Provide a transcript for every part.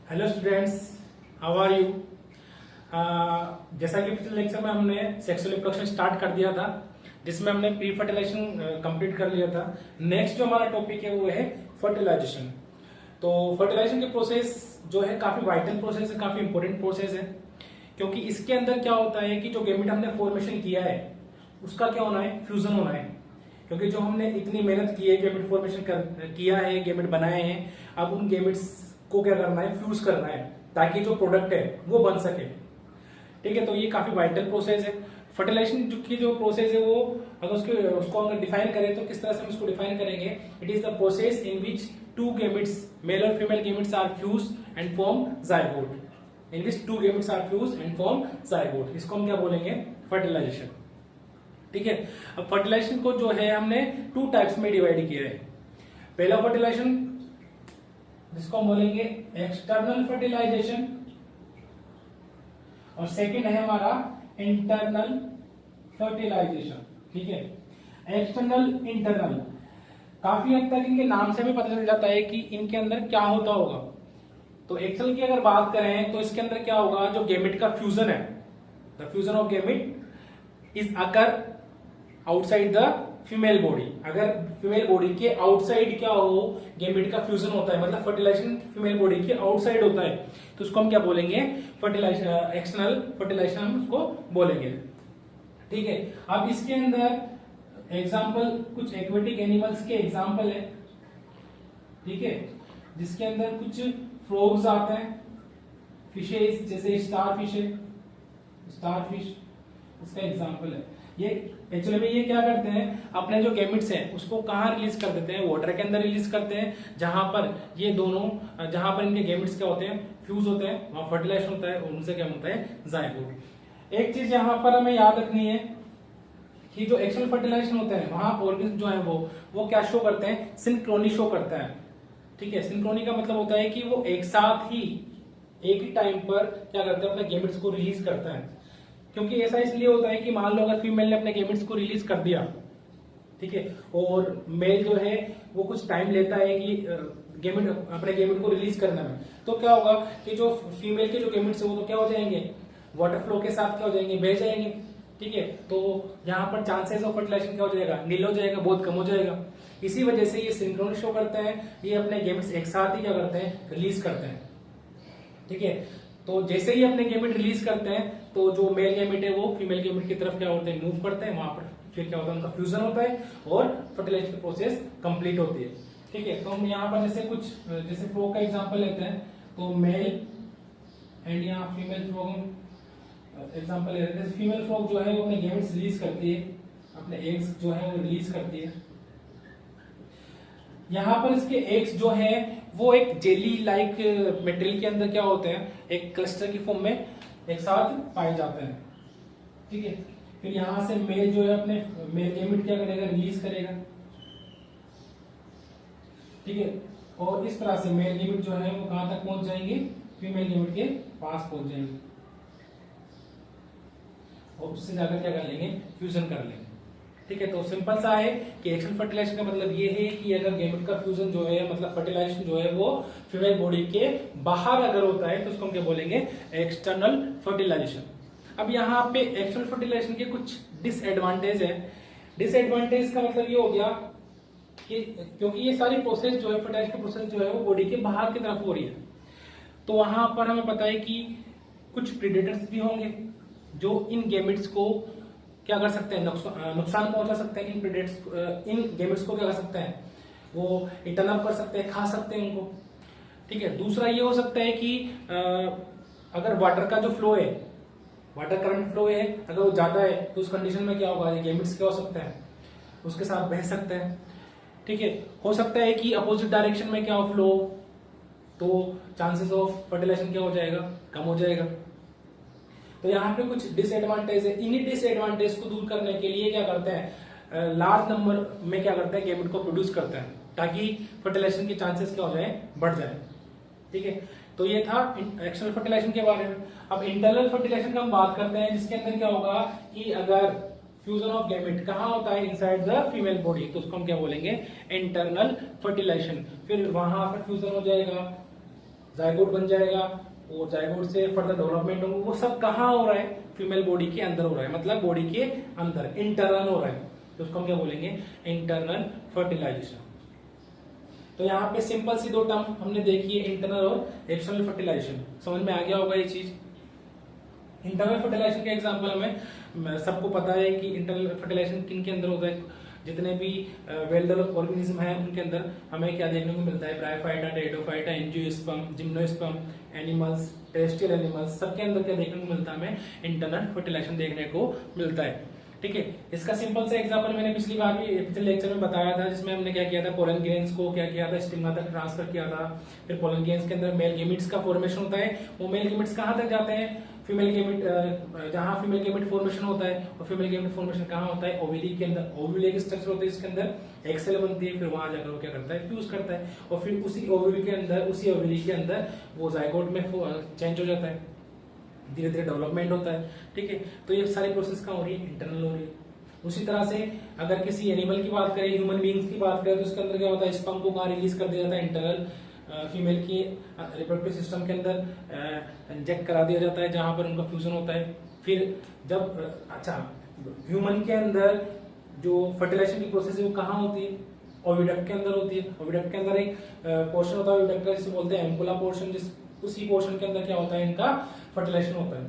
Hello students, how are you. जैसा कि पिछले लेक्चर में हमने सेक्सुअल रिप्रोडक्शन स्टार्ट कर दिया था, जिसमें हमने प्री फर्टिलाइजेशन कंप्लीट कर लिया था। नेक्स्ट जो हमारा टॉपिक है वो है फर्टिलाइजेशन। तो फर्टिलाइजेशन के प्रोसेस जो है काफी वाइटल प्रोसेस है, काफी इंपॉर्टेंट प्रोसेस है, क्योंकि इसके अंदर क्या होता है कि जो गैमेट हमने फॉर्मेशन किया है उसका क्या होना है, फ्यूजन होना है। क्योंकि जो हमने इतनी मेहनत की है, गैमेट फॉर्मेशन किया है, गैमेट बनाए हैं, अब उन गैमेट्स को क्या करना है, फ्यूज करना है, ताकि जो प्रोडक्ट है वो बन सके। ठीक है, तो ये काफी वाइटल प्रोसेस है। फर्टिलाइजेशन की जो प्रोसेस है वो अगर उसको अगर डिफाइन करें तो किस तरह से हम इसको डिफाइन करेंगे। It is the process in which two gametes, male और female gametes are fuse and form zygote. In which two gametes are fuse and form zygote, इसको हम क्या बोलेंगे, फर्टिलाइजेशन। ठीक है, अब फर्टिलाइजेशन को जो है हमने टू टाइप्स में डिवाइड किया है। पहला फर्टिलाइजेशन जिसको हम बोलेंगे एक्सटर्नल फर्टिलाइजेशन, और सेकंड है हमारा इंटरनल फर्टिलाइजेशन। ठीक है, एक्सटर्नल, इंटरनल, काफी हद तक इनके नाम से भी पता चल जाता है कि इनके अंदर क्या होता होगा। तो एक्सटर्नल की अगर बात करें तो इसके अंदर क्या होगा, जो गैमेट का फ्यूजन है, the fusion of gamete is occur outside the female body. अगर फीमेल बॉडी के आउटसाइड क्या हो, गैमेट का फ्यूजन होता है, मतलब फर्टिलाइजेशन फीमेल बॉडी के आउटसाइड होता है, तो उसको हम क्या बोलेंगे, फर्टिलाइजेशन, एक्सटर्नल फर्टिलाइजेशन हम उसको बोलेंगे। ठीक है, अब इसके अंदर एग्जांपल कुछ एक्वेटिक एनिमल्स के एग्जांपल है। ठीक है, जिसके अंदर कुछ फ्रॉग्स आते हैं, फिशेस जैसे स्टार फिश है, स्टार फिश इसका एग्जांपल है। ये एक्चुअली में ये क्या करते हैं, अपने जो गैमेट्स हैं उसको कहाँ रिलीज कर देते हैं, वाटर के अंदर रिलीज करते हैं, जहां पर ये दोनों, जहां पर इनके गैमेट्स क्या होते हैं, फ्यूज होते हैं, वहां फर्टिलाइजेशन होता है और उनसे क्या होता है, जाइगोट। एक चीज यहाँ पर हमें याद रखनी है कि जो एक्सटर्नल फर्टिलाइजेशन होता है वहां ऑर्गेनिज्म जो है वो क्या शो करते हैं, सिंक्रोनी शो करता है। ठीक है, सिंक्रोनी का मतलब होता है कि वो एक साथ ही एक ही टाइम पर क्या करते हैं, अपने गैमेट्स को रिलीज करता है। क्योंकि ऐसा इसलिए होता है कि मान लो अगर फीमेल ने अपने गैमेट्स को रिलीज कर दिया, ठीक है, और मेल जो है वो कुछ टाइम लेता है कि गैमेट, अपने गैमेट को रिलीज करने में, तो क्या होगा कि जो फीमेल के जो गैमेट्स है वो तो क्या हो जाएंगे, वाटर फ्लो के साथ क्या हो जाएंगे, बह जाएंगे। ठीक है, तो यहाँ पर चांसेस ऑफ फर्टिलाइजेशन क्या हो जाएगा, नील हो जाएगा, बहुत कम हो जाएगा। इसी वजह से ये सिंक्रोन शो करते हैं, ये अपने गैमेट्स एक साथ ही क्या करते हैं, रिलीज करते हैं। ठीक है, तो जैसे ही अपने गैमेट रिलीज करते हैं तो जो मेल गैमेट है वो फीमेल गैमेट की तरफ क्या होते हैं, मूव करते हैं, वहां पर फिर क्या होता है, उनका फ्यूजन होता है और फर्टिलाइजेशन की प्रोसेस कंप्लीट होती है। ठीक है, तो हम यहाँ पर जैसे फ्रॉग का एग्जांपल लेते हैं, तो मेल एंड यहाँ फीमेल फ्रॉग एग्जांपल ले रहे हैं। फीमेल फ्रॉग जो है वो अपने गैमेट्स रिलीज करती है, अपने एग्स जो है वो रिलीज करती है। यहाँ पर इसके एग्स जो है वो एक जेली लाइक मटेरियल के अंदर क्या होते हैं, एक क्लस्टर की फॉर्म में एक साथ पाए जाते हैं। ठीक है, फिर यहां से मेल जो है अपने मेल गैमेट क्या करेगा, रिलीज करेगा। ठीक है, और इस तरह से मेल गैमेट जो है वो कहां तक पहुंच जाएंगे, फीमेल गैमेट के पास पहुंच जाएंगे, और उससे जाकर क्या कर लेंगे, फ्यूजन कर लेंगे। ठीक है, तो सिंपल सा है कि एक्सटर्नल फर्टिलाइजेशन का मतलब ये है कि अगर गैमेट का फ्यूजन जो है, मतलब फर्टिलाइजेशन जो है वो फीमेल बॉडी के बाहर अगर होता है तो उसको हम क्या बोलेंगे, एक्सटर्नल फर्टिलाइजेशन। अब यहाँ पे एक्सटर्नल फर्टिलाइजेशन के कुछ डिसएडवांटेज है। डिसएडवांटेज का मतलब ये हो गया कि क्योंकि ये सारी प्रोसेस जो है, फर्टिलाइजेशन की प्रोसेस जो है वो बॉडी के बाहर की तरफ हो रही है, तो वहां पर हमें पता है कि कुछ प्रीडेटर्स भी होंगे जो इन गैमेट्स को क्या कर सकते हैं, नुकसान पहुंचा सकते हैं। इन गैमेट्स को क्या कर सकते हैं, वो इटर्न अप कर सकते हैं, खा सकते हैं उनको। ठीक है, दूसरा ये हो सकता है कि अगर वाटर का जो फ्लो है, वाटर करंट फ्लो है, अगर वो ज्यादा है तो उस कंडीशन में क्या होगा, ये गैमेट्स क्या हो सकते हैं, उसके साथ बह सकते हैं। ठीक है, हो सकता है कि अपोजिट डायरेक्शन में क्या हो फ्लो, तो चांसेस ऑफ फर्टिलाइजेशन क्या हो जाएगा, कम हो जाएगा। तो यहाँ पे कुछ डिसएडवांटेज है। इन्हीं डिसएडवांटेज को दूर करने के लिए क्या करते हैं, लार्ज नंबर में क्या करते हैं, गैमेट को प्रोड्यूस करते हैं, ताकि फर्टिलाइजेशन के चांसेस क्या हो जाए, बढ़ जाए। ठीक है, तो ये था एक्सटर्नल फर्टिलाइजेशन के बारे में। अब इंटरनल फर्टिलाइजेशन का हम बात करते हैं, जिसके अंदर क्या होगा कि अगर फ्यूजन ऑफ गैमेट कहाँ होता है, इनसाइड द फीमेल बॉडी, तो उसको हम क्या बोलेंगे, इंटरनल फर्टिलाइजेशन। फिर वहां पर फ्यूजन हो जाएगा जायगोट बन जाएगा और जायगोट से फर्दर डेवलपमेंट होगा। वो सब कहाँ हो रहा है? फीमेल बॉडी के अंदर हो रहा है, मतलब बॉडी के अंदर इंटरनल हो रहा है, तो उसको हम क्या बोलेंगे? Internal fertilization. तो यहाँ पे सिंपल सी दो टर्म हमने देखी है, इंटरनल और एक्सटर्नल फर्टिलाइजेशन। समझ में आ गया होगा ये चीज। इंटरनल फर्टिलाइजेशन के एग्जांपल हमें सबको पता है कि इंटरनल फर्टिलाइजेशन किन के अंदर होता है। जितने भी वेल डेवलप्ड ऑर्गेनिज्म है उनके अंदर हमें क्या देखने को मिलता है? Bryophyta, pteridophyta, angiosperm, gymnosperm, animals, terrestrial animals, सबके अंदर क्या देखने को मिलता है? हमें इंटरनल फर्टिलाइजेशन देखने को मिलता है। ठीक है, इसका सिंपल सा एग्जांपल मैंने पिछली बार भी पिछले लेक्चर में बताया था, जिसमें हमने क्या किया था? पोलन ग्रेन्स को क्या किया था? स्टिग्मा तक ट्रांसफर किया था। फिर पोलन ग्रेन्स के अंदर मेल गेमिट्स का फॉर्मेशन होता है। वो मेल गेमिट्स कहाँ तक जाते हैं? फीमेल गेमिट, जहां फीमेल गेमिट फॉर्मेशन होता है, और फीमेल गेमिट फॉर्मेशन कहाँ होता है? ओवरी के अंदर। ओवरी एक स्ट्रक्चर होता है जिसके अंदर एक सेल बनती है, फिर वहां जाकर वो क्या करता है? फ्यूज करता है, और फिर उसी ओवरी के अंदर वो जायगोट में चेंज हो जाता है, धीरे धीरे डेवलपमेंट होता है। ठीक है, तो ये सारी प्रोसेस कहाँ हो रही है? इंटरनल हो रही है। उसी तरह से अगर किसी एनिमल की बात करें, ह्यूमन बींग्स की बात करें, तो उसके अंदर क्या होता है? स्पर्म को कहाँ रिलीज कर दिया जाता है? इंटरनल फीमेल की रिप्रोडक्टिव सिस्टम के अंदर इंजेक्ट करा दिया जाता है, जहां पर उनका फ्यूजन होता है। फिर जब ह्यूमन के अंदर जो फर्टिलाइजेशन की प्रोसेस है वो कहाँ होती है? ओविडक्ट के अंदर होती है। ओविडक्ट के अंदर एक पोर्शन होता है ओविडक्ट का, जिसे बोलते हैं एम्पुला पोर्शन, उसी पोर्शन के अंदर क्या होता है? इनका फर्टिलाइजेशन होता है।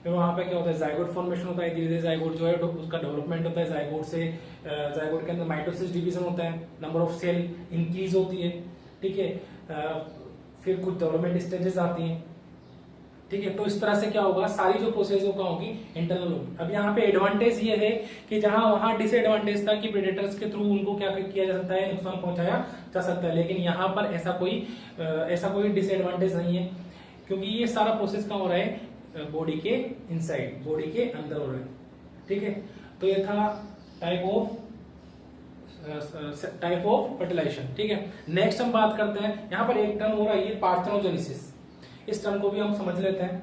फिर वहां पे क्या होता है? जायगोट फॉर्मेशन होता है, धीरे धीरे जायगोट जो है उसका डेवलपमेंट होता है। जायगोट के अंदर माइटोसिस डिवीजन होता है, नंबर ऑफ सेल इंक्रीज होती है। ठीक है, फिर कुछ डेवलपमेंट स्टेजेस आती हैं। ठीक है, तो इस तरह से क्या होगा? सारी जो प्रोसेस क्या होगी? इंटरनल होगी। अब यहाँ पे एडवांटेज ये है कि जहां वहां डिसएडवांटेज था कि प्रेडेटर्स के थ्रू उनको क्या किया जा सकता है? नुकसान पहुंचाया जा सकता है, लेकिन यहाँ पर ऐसा कोई डिसएडवांटेज नहीं है, क्योंकि ये सारा प्रोसेस कहाँ हो रहा है? बॉडी के इनसाइड, बॉडी के अंदर हो रहा है। ठीक है, तो ये था टाइप ऑफ फर्टिलाइजेशन। ठीक है, नेक्स्ट हम बात करते हैं, यहां पर एक टर्म हो रहा है पार्थेनोजेनेसिस। इस टर्म को भी हम समझ लेते हैं।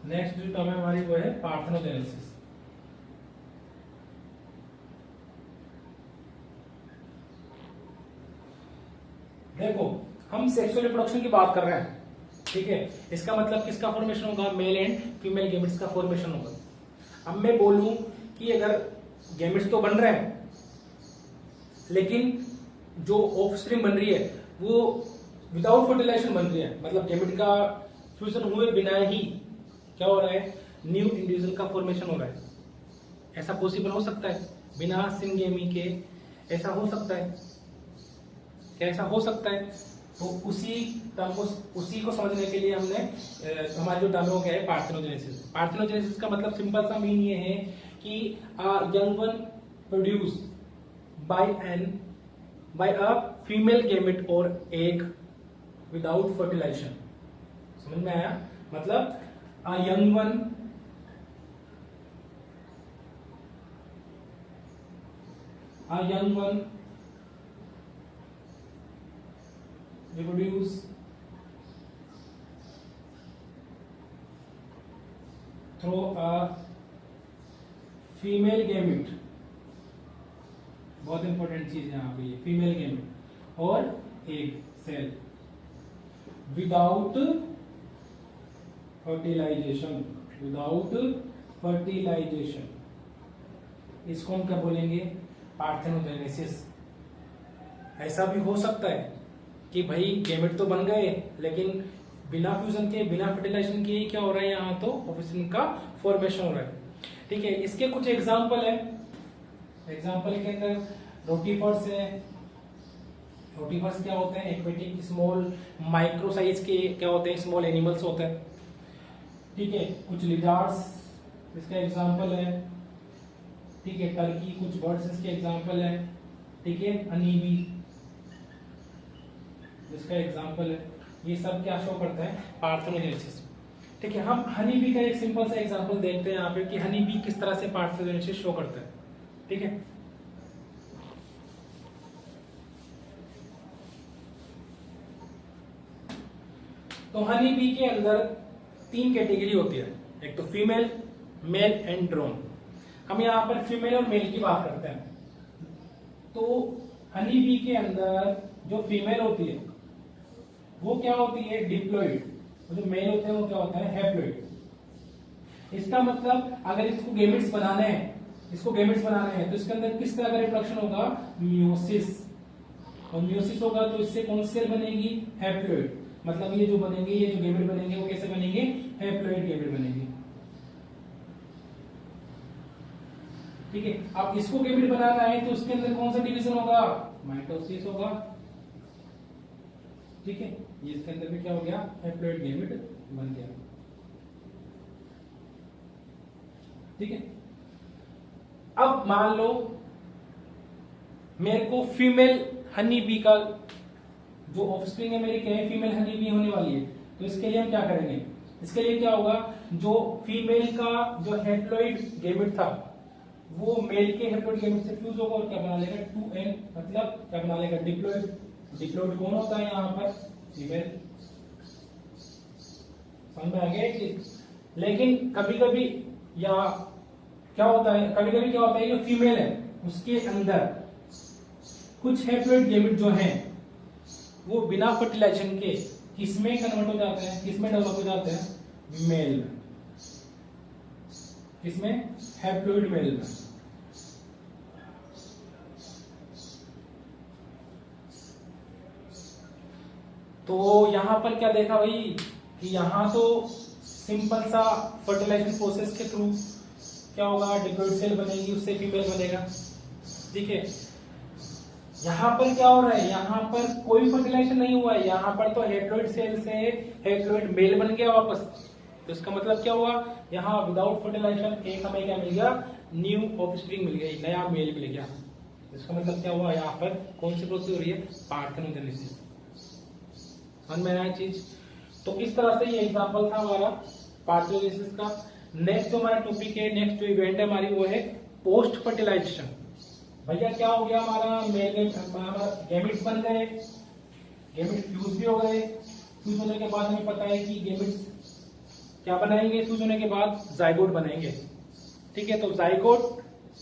नेक्स्ट जो टर्म है हमारी वो है पार्थेनोजेनेसिस। देखो, हम सेक्सुअल रिप्रोडक्शन की बात कर रहे हैं। ठीक है, इसका मतलब किसका फॉर्मेशन होगा? मेल एंड फीमेल गेमिट्स का फॉर्मेशन होगा। अब मैं बोलूं कि अगर गेमिट्स तो बन रहे हैं, लेकिन जो ऑफस्प्रिंग बन रही है वो विदाउट फर्टिलाइजेशन बन रही है, मतलब गेमिट का फ्यूजन हुए बिना ही क्या हो रहा है? न्यू इंडिविजुअल का फॉर्मेशन हो रहा है। ऐसा पॉसिबल हो सकता है बिना सिंगेमी के? ऐसा हो सकता है क्या? ऐसा हो सकता है। तो उसी को समझने के लिए हमने हमारा जो टर्म हो गया है पार्थेनोजेनेसिस। पार्थेनोजेनेसिस का मतलब सिंपल सा मीन ये है कि young one produce by a female gamete और एग विदाउट फर्टिलाइजेशन। समझ में आया? मतलब young one reproduce through a female gamete, बहुत इंपॉर्टेंट चीज यहाँ पे ये फीमेल गेमेट और एग सेल विदाउट फर्टिलाइजेशन, इसको हम क्या बोलेंगे? पार्थेनोजेनेसिस। ऐसा भी हो सकता है कि भाई गेमेट तो बन गए, लेकिन बिना फ्यूजन के, बिना फर्टिलाइजेशन के क्या हो रहा है? यहाँ तो ऑफिसिन का फॉर्मेशन हो रहा है। ठीक है, इसके कुछ एग्जांपल है। एग्जांपल के अंदर रोटीफर्स है। रोटीफर्स क्या होते हैं? एक्वेटिक स्मॉल माइक्रो साइज के क्या होते हैं? स्मॉल एनिमल्स होते हैं। ठीक है, कुछ लिजार्ड्स इसका एग्जांपल है। ठीक है, टर्की, कुछ बर्ड्स इसके एग्जांपल है। ठीक है, हनी बी जिसका एग्जांपल है। ये सब क्या शो करता है? पार्थेनोजेनेसिस। ठीक है, हम हनी बी का एक सिंपल सा एग्जांपल देखते हैं यहाँ पे कि हनी बी किस तरह से पार्थेनोजेनेसिस शो करता है। ठीक है, तो हनी बी के अंदर 3 कैटेगरी होती है, एक तो फीमेल, मेल एंड ड्रोन। हम यहाँ पर फीमेल और मेल की बात करते हैं। तो हनी बी के अंदर जो फीमेल होती है वो क्या होती है, डिप्लॉइड, जो मेल होते हैं वो क्या होता है, हैप्लॉइड। इसका मतलब अगर इसको गेमेट्स बनाने हैं, तो इसके अंदर किस तरह का रिप्रोडक्शन होगा, मियोसिस। और मियोसिस होगा तो इससे कौन सी सेल बनेगी, हैप्लॉइड। मतलब ये जो बनेंगे, ये जो गेमेट बनेंगे वो कैसे बनेंगे, हैप्लॉइड गेमेट बनेंगे। ठीक है, अब इसको गेमेट बनाना है तो उसके अंदर कौन सा डिवीजन होगा, माइटोसिस होगा। ठीक है, ये इसके अंदर भी क्या हो गया, हैप्लॉइड गेमेट बन गया। ठीक है, अब मान लो मेरे को फीमेल हनी बी का जो ऑफस्प्रिंग है मेरी क्या है, फीमेल हनी बी होने वाली है। तो इसके लिए हम क्या करेंगे, इसके लिए क्या होगा, जो फीमेल का जो हैप्लॉइड गेमेट था वो मेल के हैप्लॉइड गेमेट से फ्यूज होगा और क्या बना लेगा, 2n, मतलब क्या बना लेगा, डिप्लॉइड। डिप्लॉइड कौन होता है यहाँ पर, फीमेल। समझ में आ गया चीज। लेकिन कभी कभी या क्या होता है, कभी कभी क्या होता है, जो फीमेल है उसके अंदर कुछ हैप्लॉइड गेमेट जो हैं वो बिना फर्टिलाइजेशन के किसमें कन्वर्ट हो जाते हैं, किसमें डेवलप हो जाते हैं, मेल में। किसमें, हैप्लॉइड मेल में। तो यहां पर क्या देखा भाई कि यहां तो सिंपल सा फर्टिलाइजेशन प्रोसेस के थ्रू क्या होगा, डिप्लॉइड सेल बनेगी, उससे फीमेल बनेगा। ठीक है, यहां पर क्या हो रहा है, यहां पर कोई फर्टिलाइजेशन नहीं हुआ है, यहां पर तो हैप्लॉइड सेल से हैप्लॉइड मेल बन गया वापस। तो इसका मतलब क्या हुआ, यहाँ विदाउट फर्टिलाइजेशन एक हमें क्या मिल गया, न्यू ऑफस्प्रिंग मिल गई, नया मेल मिल गया। इसका मतलब क्या हुआ, यहाँ पर कौन सी प्रोसेस हो रही है, पार्थेनोजेनेसिस। समझ में आया चीज। तो इस तरह से ये एग्जांपल था हमारा पार्थेनोजेनेसिस का। नेक्स्ट जो हमारा टॉपिक है, नेक्स्ट जो इवेंट है हमारी, वो है पोस्ट फर्टिलाइजेशन। भैया क्या हो गया, हमारा गेमिट्स बन गए, गेमिट फ्यूज भी हो गए। फ्यूज होने के बाद हमें पता है कि गेमिट्स क्या बनाएंगे, फ्यूज होने के बाद जाइगोट बनेंगे। ठीक है, तो जाइगोट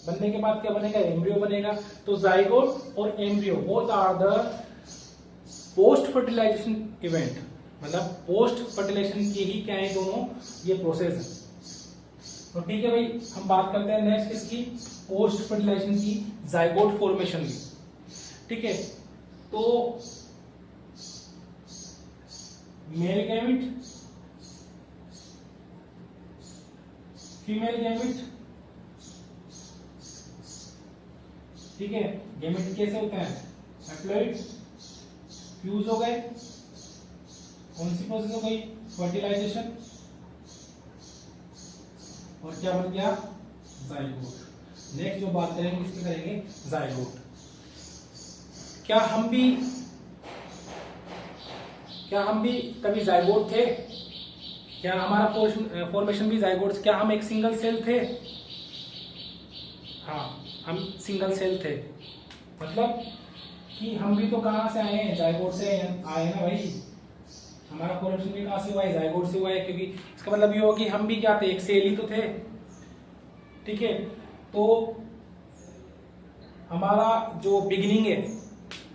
बनने के बाद क्या बनेगा, एम्ब्रियो बनेगा। तो जाइगोट और embryo both are the post fertilization event, मतलब पोस्ट फर्टिलाइजेशन के ही क्या है दोनों ये प्रोसेस है। तो ठीक है भाई, हम बात करते हैं नेक्स्ट इसकी, पोस्ट फर्टिलाइजेशन की, जाइगोट फॉर्मेशन की। ठीक है, तो मेल गैमिट, फीमेल गैमिट। ठीक है, गैमिट कैसे होता है, हैप्लॉइड, फ्यूज हो गए, कौन सी प्रोसेस हो गई, फर्टिलाइजेशन, और क्या बन गया, जाइगोट। नेक्स्ट जो बात करेंगे इसकी करेंगे जाइगोट। क्या हम भी कभी जाइगोट थे, क्या हमारा फॉर्मेशन भी जाइगोट, क्या हम एक सिंगल सेल थे, हाँ हम सिंगल सेल थे। मतलब कि हम भी तो कहां से आए हैं, जाइगोट से आए ना भाई, हमारा फॉर्मेशन भी कहां से हुआ है, जाइगोट से हुआ है। क्योंकि इसका मतलब ये होगा कि हम भी क्या थे, एक सेल ही तो थे। ठीक है, तो हमारा जो बिगिनिंग है,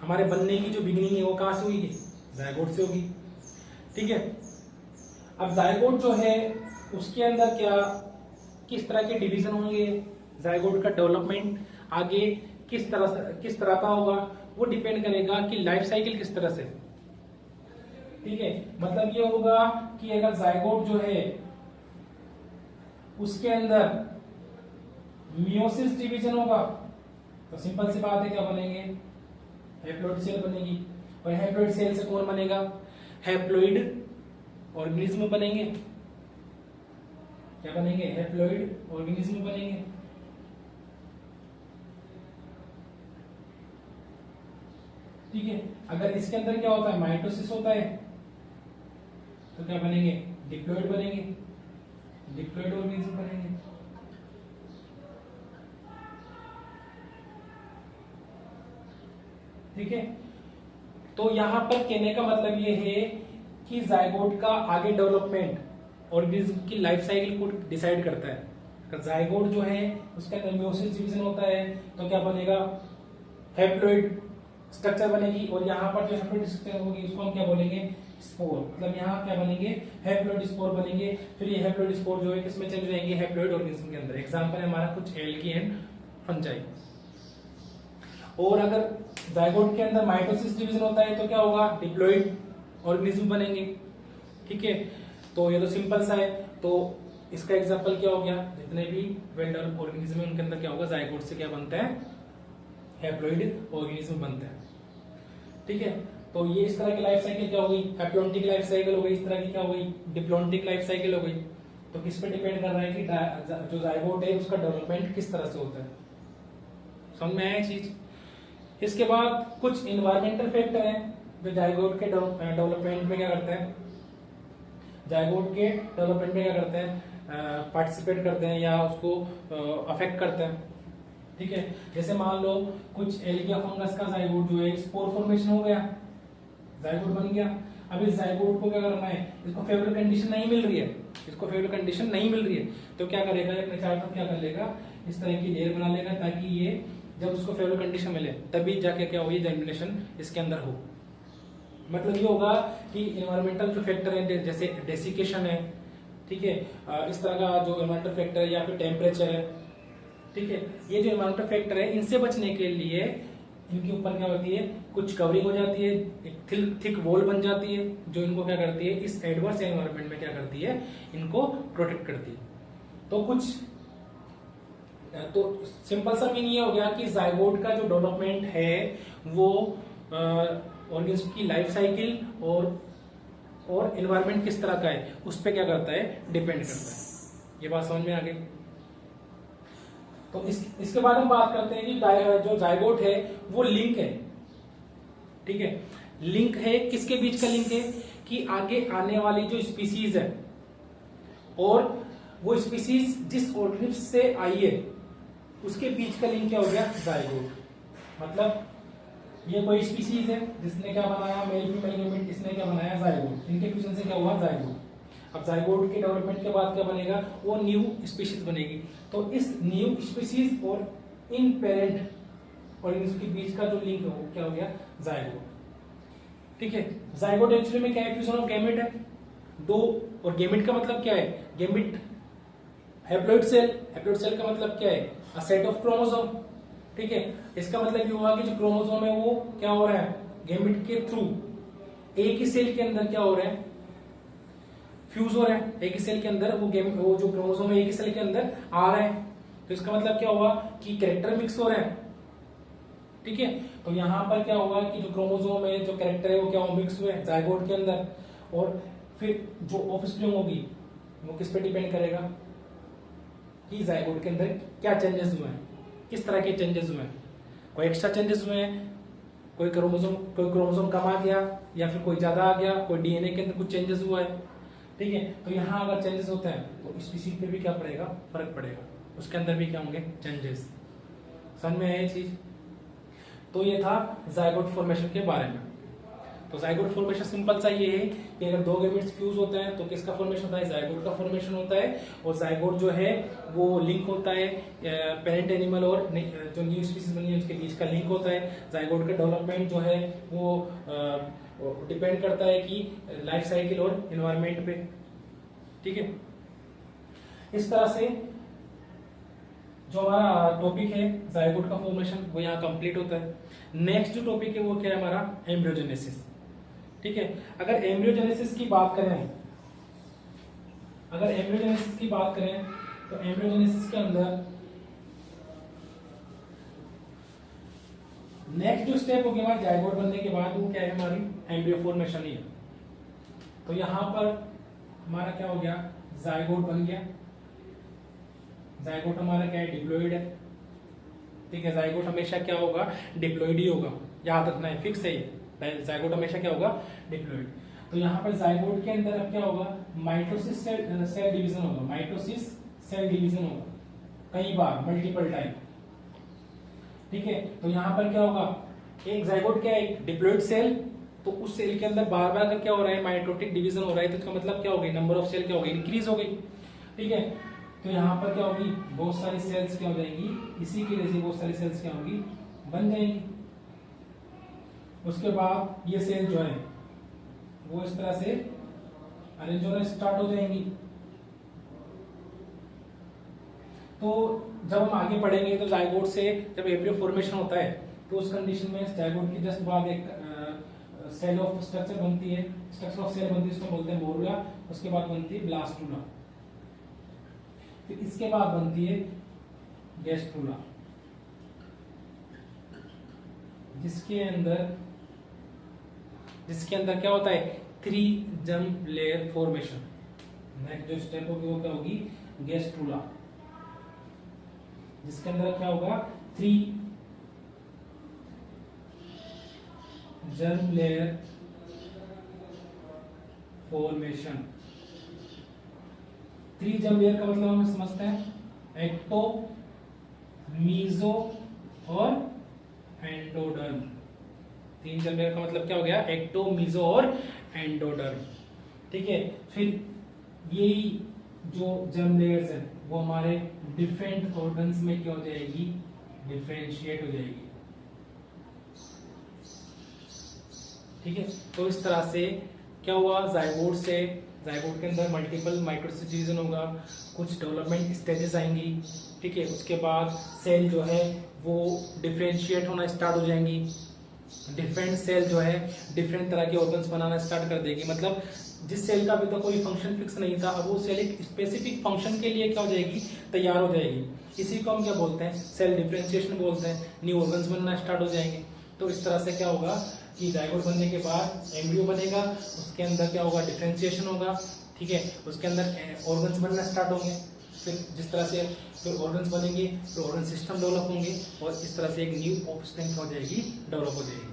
हमारे बनने की जो बिगिनिंग है वो कहां से हुई है, जाइगोट से होगी। ठीक है, अब जाइगोट जो है उसके अंदर क्या किस तरह के डिवीजन होंगे, जाइगोट का डेवलपमेंट आगे किस तरह का होगा, वो डिपेंड करेगा कि लाइफ साइकिल किस तरह से। ठीक है, मतलब ये होगा कि अगर जाइगोट जो है उसके अंदर मियोसिस डिवीजन होगा तो सिंपल सी बात है क्या बनेंगे, हैप्लॉइड सेल बनेगी। और हैप्लॉइड सेल से कौन बनेगा, हैप्लॉइड ऑर्गेनिज्म बनेंगे। क्या बनेंगे, हैप्लॉइड ऑर्गेनिज्म बनेंगे। ठीक है, अगर इसके अंदर क्या होता है, माइटोसिस होता है, तो क्या बनेंगे, डिप्लॉइड बनेंगे, डिप्लॉइड ऑर्गेनिज्म बनेंगे। ठीक है, तो यहां पर कहने का मतलब ये है कि जाइगोट का आगे डेवलपमेंट ऑर्गेनिज्म की लाइफ साइकिल को डिसाइड करता है। जाइगोट जो है उसका अंदर मियोसिस डिवीजन होता है, तो क्या बनेगा, हैप्लॉइड स्ट्रक्चर बनेगी, और यहाँ पर जो हैप्लॉइड स्ट्रक्चर होगी उसको हम क्या बोलेंगे, स्पोर। मतलब यहाँ क्या बनेंगे, हैप्लॉइड स्पोर बनेंगे। फिर ये हैप्लॉइड स्पोर जो है किसमें चेंज हो जाएंगे, हैप्लॉइड ऑर्गेनिज्म के अंदर। एग्जांपल है हमारा कुछ एल्गी एंड फंजाई। और अगर जाइगोट के अंदर माइटोसिस डिवीजन होता है तो क्या होगा, डिप्लॉइड ऑर्गेनिज्म बनेंगे। ठीक है, तो ये तो सिंपल सा है। तो इसका एग्जांपल क्या हो गया, जितने भी वेल डेवलप्ड ऑर्गेनिज्म है उनके अंदर क्या होगा, जाइगोट से क्या बनता है, हैप्लॉइड ऑर्गेनिज्म बनता है। ठीक है, तो ये इस तरह की लाइफ साइकिल क्या हो गई, हैप्लॉन्टिक लाइफ साइकिल हो गई। इस तरह की क्या हो गई, डिप्लॉन्टिक लाइफ साइकिल हो गई। तो किस पे डिपेंड कर रहा है कि जो जाइगोट है उसका डेवलपमेंट किस तरह से होता है। समझ में आया चीज। इसके बाद कुछ इन्वायरमेंटल फैक्टर हैं जो जाइगोट के डेवलपमेंट में क्या करते हैं, जाइगोट के डेवलपमेंट में क्या करते हैं, पार्टिसिपेट करते हैं या उसको अफेक्ट करते हैं। ठीक है, जैसे मान लो कुछ एल्गिया फंगस का जाइगोट जो है स्पोर फॉर्मेशन हो गया, जाइगोट बन गया। अब इस जाइगोट को क्या करना है, इसको फेवरेबल कंडीशन नहीं मिल रही है, इसको फेवरेबल कंडीशन नहीं मिल रही है, तो क्या करेगा, क्या कर लेगा, इस तरह की लेयर बना लेगा ताकि ये जब उसको फेवरेबल कंडीशन मिले तभी जाके क्या हो, ये जर्मिनेशन इसके अंदर हो। मतलब ये होगा कि इन्वायरमेंटल जो फैक्टर है जैसे डेसिकेशन है, ठीक है, इस तरह का जो इन्वायरमेंटल फैक्टर है या फिर टेम्परेचर है, ठीक है, ये जो इन्वायरमेंटल फैक्टर है इनसे बचने के लिए इनके ऊपर क्या होती है, कुछ कवरिंग हो जाती है, एक थिक वॉल बन जाती है जो इनको क्या करती है, इस एडवर्स एनवायरनमेंट में क्या करती है, इनको प्रोटेक्ट करती है। तो सिंपल सा मीनिंग ये हो गया कि जाइगोट का जो डेवलपमेंट है वो ऑर्गेनिज्म की लाइफ साइकिल और एनवायरनमेंट किस तरह का है उस पर क्या करता है, डिपेंड करता है। ये बात समझ में आ गई। तो इसके बाद हम बात करते हैं कि जो जाइगोट है वो लिंक है। ठीक है, लिंक है, किसके बीच का लिंक है कि आगे आने वाली जो स्पीसीज है और वो स्पीसीज जिस ऑर्गेनिज्म से आई है उसके बीच का लिंक क्या हो गया, जाइगोट। मतलब ये कोई स्पीसीज है जिसने क्या बनाया, मेल फीमेल गैमेट, इसने क्या बनाया, जाइगोट। इनके फ्यूजन से क्या हुआ, जाइगोट। अब जाइगोट के डेवलपमेंट के बाद क्या बनेगा, वो न्यू स्पीशीज बनेगी। तो इस न्यू स्पीशीज और इन पेरेंट ऑर्गेनिज्म के बीच का जो लिंक है वो क्या हो गया, जाइगोट। ठीक है, जाइगोट एक्चुअली में क्या है, फ्यूजन ऑफ गैमेट है दो। और गैमेट का मतलब क्या है, gamete haploid cell, haploid cell का मतलब क्या है, अ सेट ऑफ क्रोमोसोम। ठीक है, इसका मतलब ये हुआ कि जो क्रोमोसोम है वो क्या हो रहा है, गैमेट के थ्रू एक ही सेल के अंदर क्या हो रहा है, फ्यूज हो रहा है। एक ही सेल के अंदर वो जो क्रोमोसोम है एक ही सेल के अंदर आ रहा है। तो इसका मतलब क्या हुआ कि कैरेक्टर मिक्स हो रहा है। ठीक है, तो यहां पर क्या होगा कि जो क्रोमोसोम है, जो कैरेक्टर है वो क्या मिक्स हुए जाइगोट के अंदर। और फिर जो ऑफस्प्रिंग होगी वो किस पे डिपेंड करेगा कि जाइगोट के अंदर क्या चेंजेस हुए हैं, किस तरह के चेंजेस हुए हैं। कोई एक्स्ट्रा चेंजेस हुए हैं, कोई क्रोमोसोम कम आ गया या फिर कोई ज्यादा आ गया, कोई डीएनए के अंदर कुछ चेंजेस हुआ है। ठीक है, तो यहाँ अगर चेंजेस होते हैं तो स्पीशीज पे भी क्या पड़ेगा, फर्क पड़ेगा, उसके अंदर भी क्या होंगे, चेंजेस। समझ में है ये चीज। तो ये था जाइगोट फॉर्मेशन के बारे में। तो जाइगोट फॉर्मेशन सिंपल सा ये है कि अगर दो गैमेट्स फ्यूज होते हैं तो किसका फॉर्मेशन होता है, जाइगोट का फॉर्मेशन होता है। और जाइगोट जो है वो लिंक होता है पेरेंट एनिमल और जो न्यू स्पीशीज बनी है उसके बीच का लिंक होता है। जाइगोट का डेवलपमेंट जो है वो डिपेंड करता है कि लाइफ साइकिल और एनवायरनमेंट पे। ठीक है, इस तरह से जो हमारा टॉपिक है जाइगोट का फॉर्मेशन वो यहाँ कंप्लीट होता है। नेक्स्ट जो टॉपिक है वो क्या है हमारा, एम्ब्रियोजेनेसिस। ठीक है, अगर एम्ब्रियोजेनेसिस की बात करें तो एम्ब्रियोजेनेसिस के अंदर नेक्स्ट जो स्टेप हो गया हमारा जाइगोट बनने के बाद वो क्या है, हमारी एम्ब्रियो फॉर्मेशन ही है। तो यहां पर हमारा क्या हो गया, जाइगोट बन गया। जाइगोट हमारा क्या है, डिप्लॉइड है। ठीक है, जाइगोट हमेशा क्या होगा, डिप्लॉइड ही होगा, याद रखना है, फिक्स है ये, जाइगोट हमेशा क्या होगा, डिप्लॉइड। तो यहाँ पर जाइगोट के अंदर अब क्या होगा, माइटोसिस सेल डिवीजन होगा, माइटोसिस सेल डिवीजन होगा कई बार, मल्टीपल टाइम। ठीक है, तो यहाँ पर क्या होगा, एक जाइगोट क्या है, एक डिप्लॉइड सेल, तो उस सेल के अंदर बार बार क्या हो रहा है, माइटोटिक डिवीजन हो रहा है। तो इसका मतलब क्या हो गई, नंबर ऑफ सेल क्या हो गई, इंक्रीज हो गई। ठीक है, तो यहाँ पर क्या होगी, बहुत सारी सेल्स क्या हो जाएंगी, इसी की वजह से बहुत सारी सेल्स क्या होगी, बन जाएंगी। उसके बाद ये सेल जो है वो इस तरह से अरेंज होना स्टार्ट हो जाएंगी। तो जब हम आगे बढ़ेंगे तो जाइगोट से जब एम्ब्रियो फॉर्मेशन होता है तो उस कंडीशन में जाइगोट की जस्ट बाद एक सेल ऑफ स्ट्रक्चर बनती है, स्ट्रक्चर ऑफ सेल बनती है, उसको बोलते हैं मोरुला। उसके बाद बनती है ब्लास्टुला, फिर इसके बाद बनती है गैस्ट्रुला, जिसके अंदर क्या होता है 3 जर्म लेयर फॉर्मेशन। नेक्स्ट जो स्टेप होगी वो क्या होगी गैस्ट्रुला, जिसके अंदर क्या होगा 3 germ layer formation. 3 germ layer का मतलब हम समझते हैं एक्टो, मीजो और एंडोडर्म। 3 जर्म लेयर का मतलब क्या हो गया एक्टो, मीजो और एंडोडर्म। ठीक है, फिर यही जो जर्म लेयर्स है वो हमारे डिफरेंट ऑर्गन्स में क्या हो जाएगी डिफरेंशिएट हो जाएगी। ठीक है, तो इस तरह से क्या हुआ जाइगोट के अंदर मल्टीपल माइटोसिस डिवीजन होगा, कुछ डेवलपमेंट स्टेजेस आएंगी। ठीक है, उसके बाद सेल जो है वो डिफरेंशिएट होना स्टार्ट हो जाएंगी। डिफरेंट सेल जो है डिफरेंट तरह के ऑर्गन्स बनाना स्टार्ट कर देगी। मतलब जिस सेल का अभी तक कोई फंक्शन फिक्स नहीं था, अब वो सेल एक स्पेसिफिक फंक्शन के लिए क्या हो जाएगी तैयार हो जाएगी। इसी को हम क्या बोलते हैं सेल डिफरेंशिएशन बोलते हैं। न्यू ऑर्गन्स बनना स्टार्ट हो जाएंगे। तो इस तरह से क्या होगा कि जाइगोट बनने के बाद एम्ब्रियो बनेगा, उसके अंदर क्या होगा डिफरेंशिएशन होगा। ठीक है, उसके अंदर ऑर्गन्स बनना स्टार्ट होंगे। फिर जिस तरह से फिर ऑर्गन्स बनेंगे तो ऑर्गन सिस्टम डेवलप होंगे और इस तरह से एक न्यू ऑफस्प्रिंग हो जाएगी, डेवलप हो जाएगी।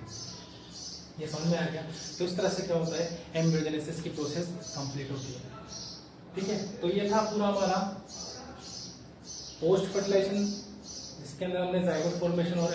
ये समझ में आ गया। तो इस तरह से क्या होता है एम्ब्रियोजेनेसिस की प्रोसेस कंप्लीट होती है। ठीक है, तो ये था पूरा हमारा पोस्ट फर्टिलाइजेशन, जिसके अंदर हमने जाइगोट फॉर्मेशन और